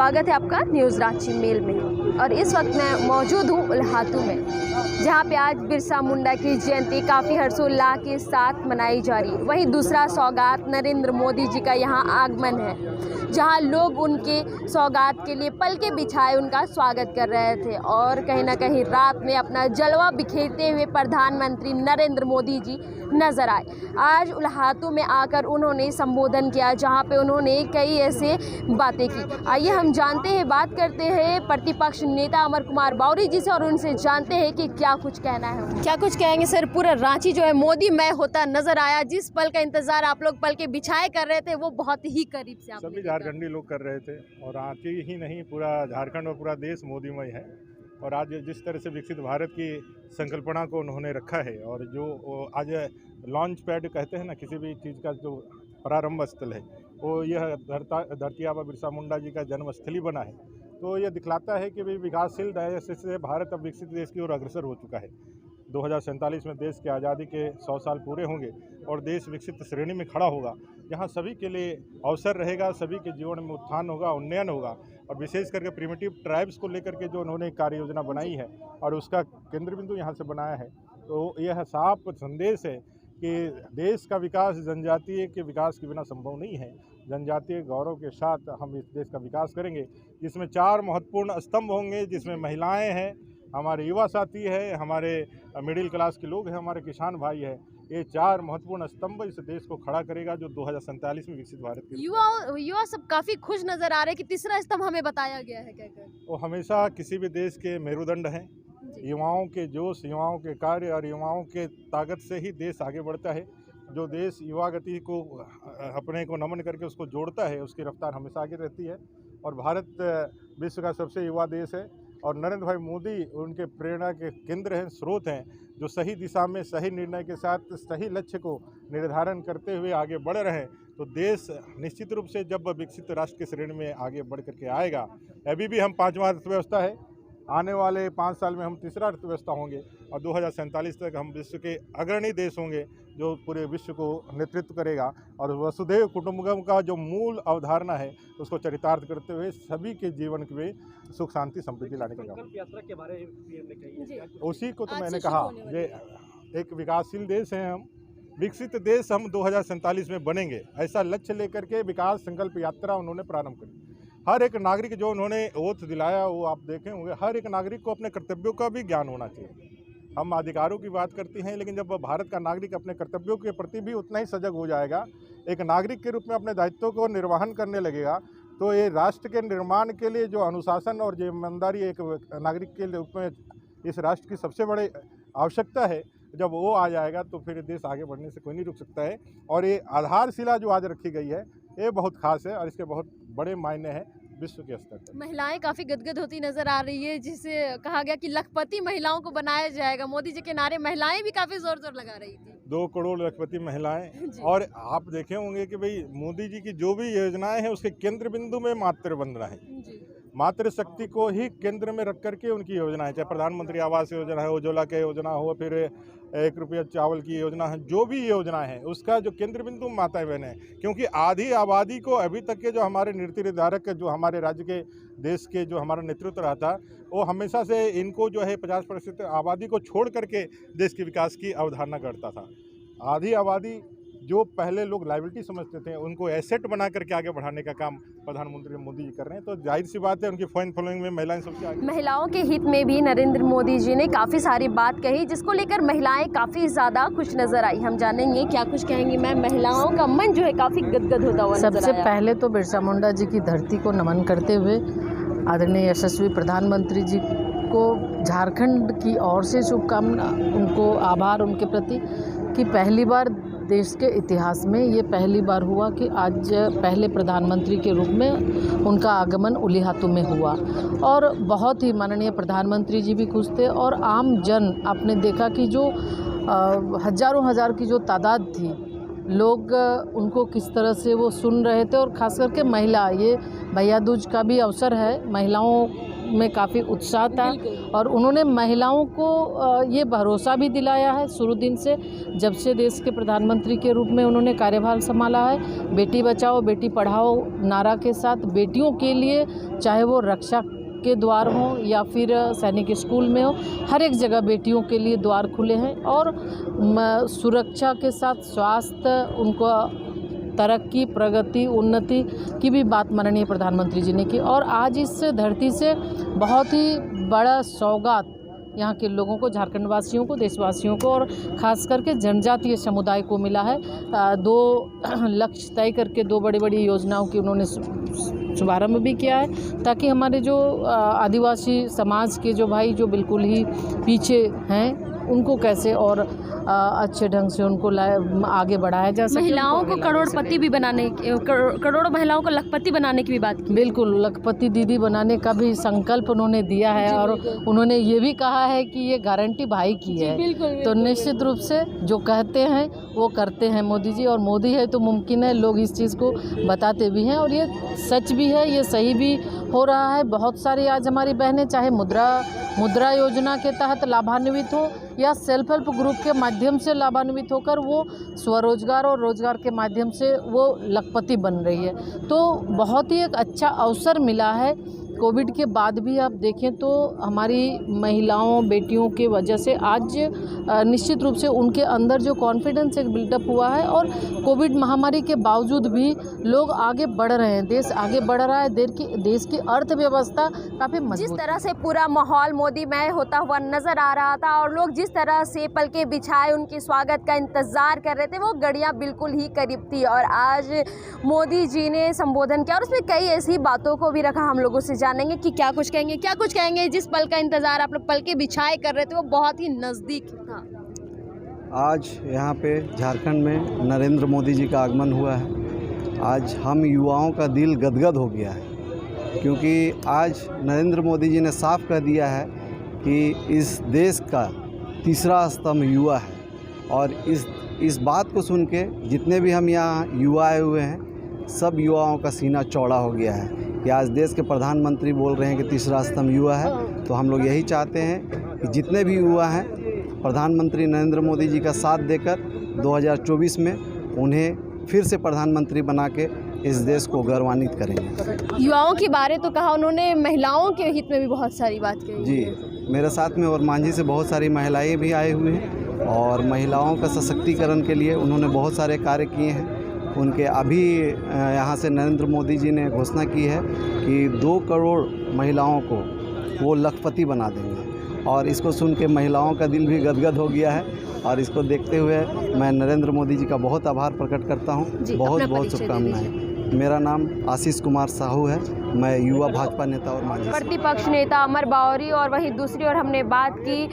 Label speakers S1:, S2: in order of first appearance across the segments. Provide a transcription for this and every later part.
S1: स्वागत है आपका न्यूज़ रांची मेल में। और इस वक्त मैं मौजूद हूँ उल्हातू में, जहाँ पे आज बिरसा मुंडा की जयंती काफ़ी हर्षोल्लास के साथ मनाई जा रही है। वहीं दूसरा सौगात नरेंद्र मोदी जी का यहाँ आगमन है, जहाँ लोग उनके सौगात के लिए पलके बिछाए उनका स्वागत कर रहे थे। और कहीं ना कहीं रात में अपना जलवा बिखेरते हुए प्रधानमंत्री नरेंद्र मोदी जी नजर आए। आज उल्हातू में आकर उन्होंने संबोधन किया, जहाँ पे उन्होंने कई ऐसे बातें की। आइए हम जानते हैं, बात करते हैं प्रतिपक्ष नेता अमर कुमार बावरी जी से और उनसे जानते हैं कि क्या कुछ कहना है। क्या कुछ कहेंगे सर? पूरा रांची जो है मोदी मय होता नजर आया। जिस पल का इंतजार आप लोग पल के बिछाए कर रहे थे, वो बहुत ही करीब से आप
S2: सभी झारखंडी लोग कर रहे थे। और रांची ही नहीं, पूरा झारखंड और पूरा देश मोदीमय है। और आज जिस तरह से विकसित भारत की संकल्पना को उन्होंने रखा है, और जो आज लॉन्च पैड कहते हैं ना, किसी भी चीज़ का जो प्रारंभ स्थल है, वो यह धरती आबा बिरसा मुंडा जी का जन्मस्थली बना है। तो यह दिखलाता है कि भाई विकासशील देश से भारत अब विकसित देश की ओर अग्रसर हो चुका है। 2047 में देश की आज़ादी के 100 साल पूरे होंगे और देश विकसित श्रेणी में खड़ा होगा, जहां सभी के लिए अवसर रहेगा, सभी के जीवन में उत्थान होगा, उन्नयन होगा। और विशेष करके प्रिमिटिव ट्राइब्स को लेकर के जो उन्होंने कार्य योजना बनाई है और उसका केंद्र बिंदु यहाँ से बनाया है, तो यह साफ संदेश है कि देश का विकास जनजातीय के विकास के बिना संभव नहीं है। जनजातीय गौरव के साथ हम इस देश का विकास करेंगे, जिसमें 4 महत्वपूर्ण स्तंभ होंगे, जिसमें महिलाएं हैं, हमारे युवा साथी है, हमारे मिडिल क्लास के लोग हैं, हमारे किसान भाई है। ये 4 महत्वपूर्ण स्तंभ इस देश को खड़ा करेगा, जो 2047 में विकसित भारत के
S1: युवा सब काफी खुश नजर आ रहे हैं कि तीसरा स्तंभ हमें बताया गया है कहकर।
S2: वो हमेशा किसी भी देश के मेरुदंड हैं। युवाओं के जोश, युवाओं के कार्य और युवाओं के ताकत से ही देश आगे बढ़ता है। जो देश युवा गति को अपने को नमन करके उसको जोड़ता है, उसकी रफ्तार हमेशा आगे रहती है। और भारत विश्व का सबसे युवा देश है, और नरेंद्र भाई मोदी उनके प्रेरणा के केंद्र हैं, स्रोत हैं, जो सही दिशा में सही निर्णय के साथ सही लक्ष्य को निर्धारण करते हुए आगे बढ़ रहे हैं। तो देश निश्चित रूप से जब विकसित राष्ट्र की श्रेणी में आगे बढ़ करके आएगा। अभी भी हम 5वां अर्थव्यवस्था है, आने वाले 5 साल में हम तीसरा अर्थव्यवस्था होंगे, और 2047 तक हम विश्व के अग्रणी देश होंगे, जो पूरे विश्व को नेतृत्व करेगा। और वसुधैव कुटुंबकम का जो मूल अवधारणा है, उसको चरितार्थ करते हुए सभी के जीवन में सुख शांति समृद्धि लाने का काम।
S3: यात्रा के बारे में
S2: उसी को तो मैंने कहा, ये एक विकासशील देश है, हम विकसित देश हम 2047 में बनेंगे, ऐसा लक्ष्य लेकर के विकास संकल्प यात्रा उन्होंने प्रारंभ करी। हर एक नागरिक जो उन्होंने ओथ दिलाया, वो आप देखे होंगे, हर एक नागरिक को अपने कर्तव्यों का भी ज्ञान होना चाहिए। हम अधिकारों की बात करते हैं, लेकिन जब भारत का नागरिक अपने कर्तव्यों के प्रति भी उतना ही सजग हो जाएगा, एक नागरिक के रूप में अपने दायित्वों को निर्वहन करने लगेगा, तो ये राष्ट्र के निर्माण के लिए जो अनुशासन और ईमानदारी एक नागरिक के रूप में इस राष्ट्र की सबसे बड़ी आवश्यकता है, जब वो आ जाएगा तो फिर देश आगे बढ़ने से कोई नहीं रुक सकता है। और ये आधारशिला जो आज रखी गई है, ये बहुत खास है और इसके बहुत बड़े मायने हैं विश्व के स्तर पर।
S1: महिलाएं काफी गदगद होती नजर आ रही है, जिसे कहा गया कि लखपति महिलाओं को बनाया जाएगा। मोदी जी के नारे महिलाएं भी काफी जोर जोर लगा रही थी।
S2: 2 करोड़ लखपति महिलाएं। और आप देखे होंगे कि भाई मोदी जी की जो भी योजनाएं हैं, उसके केंद्र बिंदु में मातृ वंदना है। मातृ शक्ति को ही केंद्र में रख करके उनकी योजनाएं, चाहे प्रधानमंत्री आवास योजना है, उज्ज्वला की योजना हो, फिर 1 रुपया चावल की योजना है, जो भी योजना है उसका जो केंद्र बिंदु माता बहन है। क्योंकि आधी आबादी को अभी तक के जो हमारे नीति निर्धारक, जो हमारे राज्य के देश के जो हमारा नेतृत्व रहा था, वो हमेशा से इनको जो है 50% आबादी को छोड़ करके देश के विकास की अवधारणा करता था। आधी आबादी जो पहले लोग लायबिलिटी समझते थे, उनको एसेट बना करके आगे बढ़ाने का काम प्रधानमंत्री मोदी जी कर रहे हैं। तो जाहिर सी बात है, उनकी फैन फॉलोइंग में महिलाएं सबसे आगे।
S1: महिलाओं के हित में भी नरेंद्र मोदी जी ने काफ़ी सारी बात कही, जिसको लेकर महिलाएं काफ़ी ज़्यादा खुश नजर आई। हम जानेंगे क्या कुछ कहेंगी मैम। महिलाओं का मन जो है काफ़ी गदगद होता हुआ नजर आया।
S4: सबसे पहले तो बिरसा मुंडा जी की धरती को नमन करते हुए आदरणीय यशस्वी प्रधानमंत्री जी को झारखंड की ओर से शुभकामना, उनको आभार उनके प्रति कि पहली बार देश के इतिहास में ये पहली बार हुआ कि आज पहले प्रधानमंत्री के रूप में उनका आगमन उल्हातू में हुआ। और बहुत ही माननीय प्रधानमंत्री जी भी खुश थे, और आम जन आपने देखा कि जो हजारों हजार की जो तादाद थी, लोग उनको किस तरह से वो सुन रहे थे। और ख़ास करके महिला, ये भैया दूज का भी अवसर है, महिलाओं में काफ़ी उत्साह था और उन्होंने महिलाओं को ये भरोसा भी दिलाया है शुरू दिन से, जब से देश के प्रधानमंत्री के रूप में उन्होंने कार्यभार संभाला है। बेटी बचाओ बेटी पढ़ाओ नारा के साथ बेटियों के लिए, चाहे वो रक्षा के द्वार हों या फिर सैनिक स्कूल में हो, हर एक जगह बेटियों के लिए द्वार खुले हैं। और सुरक्षा के साथ स्वास्थ्य, उनको तरक्की, प्रगति, उन्नति की भी बात माननीय प्रधानमंत्री जी ने की। और आज इस धरती से बहुत ही बड़ा सौगात यहाँ के लोगों को, झारखंड वासियों को, देशवासियों को और ख़ास करके जनजातीय समुदाय को मिला है। 2 लक्ष्य तय करके 2 बड़ी योजनाओं की उन्होंने शुभारंभ भी किया है, ताकि हमारे जो आदिवासी समाज के जो भाई जो बिल्कुल ही पीछे हैं, उनको कैसे और अच्छे ढंग से उनको आगे बढ़ाया जा सके।
S1: महिलाओं को करोड़पति भी बनाने, करोड़ों महिलाओं को लखपति बनाने की भी बात की।
S4: बिल्कुल, लखपति दीदी बनाने का भी संकल्प उन्होंने दिया है और उन्होंने ये भी कहा है कि ये गारंटी भाई की है। तो निश्चित रूप से जो कहते हैं वो करते हैं मोदी जी, और मोदी है तो मुमकिन है, लोग इस चीज़ को बताते भी हैं और ये सच भी है, ये सही भी हो रहा है। बहुत सारी आज हमारी बहनें चाहे मुद्रा योजना के तहत लाभान्वित हो या सेल्फ हेल्प ग्रुप के माध्यम से लाभान्वित होकर वो स्वरोजगार और रोजगार के माध्यम से वो लखपति बन रही है। तो बहुत ही एक अच्छा अवसर मिला है। कोविड के बाद भी आप देखें तो हमारी महिलाओं बेटियों के वजह से आज निश्चित रूप से उनके अंदर जो कॉन्फिडेंस एक बिल्डअप हुआ है और कोविड महामारी के बावजूद भी लोग आगे बढ़ रहे हैं, देश आगे बढ़ रहा है, देश की अर्थव्यवस्था काफ़ी मजबूत।
S1: जिस तरह से पूरा माहौल मोदीमय होता हुआ नजर आ रहा था और लोग जिस तरह से पलके बिछाए उनके स्वागत का इंतजार कर रहे थे, वो घड़ियां बिल्कुल ही करीब थी। और आज मोदी जी ने संबोधन किया और उसमें कई ऐसी बातों को भी रखा। हम लोगों से जानेंगे कि क्या कुछ कहेंगे। जिस पल का इंतजार आप लोग पलके बिछाए कर रहे थे वो बहुत ही नज़दीक था।
S5: आज यहाँ पे झारखंड में नरेंद्र मोदी जी का आगमन हुआ है। आज हम युवाओं का दिल गदगद हो गया है, क्योंकि आज नरेंद्र मोदी जी ने साफ कह दिया है कि इस देश का तीसरा स्तंभ युवा है। और इस बात को सुन के जितने भी हम यहाँ युवा आए हुए हैं, सब युवाओं का सीना चौड़ा हो गया है कि आज देश के प्रधानमंत्री बोल रहे हैं कि तीसरा स्तंभ युवा है। तो हम लोग यही चाहते हैं कि जितने भी युवा हैं, प्रधानमंत्री नरेंद्र मोदी जी का साथ देकर 2024 में उन्हें फिर से प्रधानमंत्री बना के इस देश को गौरवान्वित करेंगे।
S1: युवाओं के बारे तो कहा उन्होंने, महिलाओं के हित में भी बहुत सारी बात कही।
S5: जी, मेरे साथ में और मांझी से बहुत सारी महिलाएं भी आई हुई हैं और महिलाओं का सशक्तिकरण के लिए उन्होंने बहुत सारे कार्य किए हैं। उनके अभी यहाँ से नरेंद्र मोदी जी ने घोषणा की है कि 2 करोड़ महिलाओं को वो लखपति बना देंगे, और इसको सुन के महिलाओं का दिल भी गदगद हो गया है। और इसको देखते हुए मैं नरेंद्र मोदी जी का बहुत आभार प्रकट करता हूँ। बहुत शुभकामनाएं। मेरा नाम आशीष कुमार साहू है, मैं युवा भाजपा नेता और मांझी
S1: प्रतिपक्ष नेता अमर बावरी। और वहीं दूसरी ओर हमने बात की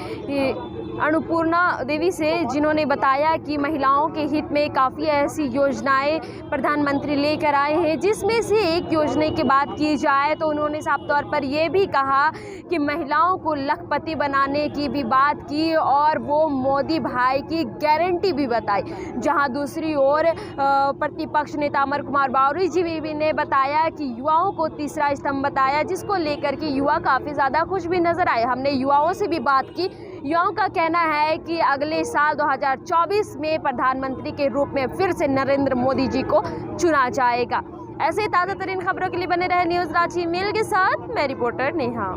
S1: अन्नपूर्णा देवी से, जिन्होंने बताया कि महिलाओं के हित में काफ़ी ऐसी योजनाएं प्रधानमंत्री लेकर आए हैं, जिसमें से एक योजना की बात की जाए तो उन्होंने साफ तौर पर यह भी कहा कि महिलाओं को लखपति बनाने की भी बात की और वो मोदी भाई की गारंटी भी बताई। जहां दूसरी ओर प्रतिपक्ष नेता अमर कुमार बावरी जी भी ने बताया कि युवाओं को तीसरा स्तंभ बताया, जिसको लेकर के युवा काफ़ी ज़्यादा खुश भी नजर आए। हमने युवाओं से भी बात की। युवाओं का कहना है कि अगले साल 2024 में प्रधानमंत्री के रूप में फिर से नरेंद्र मोदी जी को चुना जाएगा। ऐसे ताज़ा तरीन खबरों के लिए बने रहे न्यूज़ रांची मेल के साथ। मैं रिपोर्टर नेहा।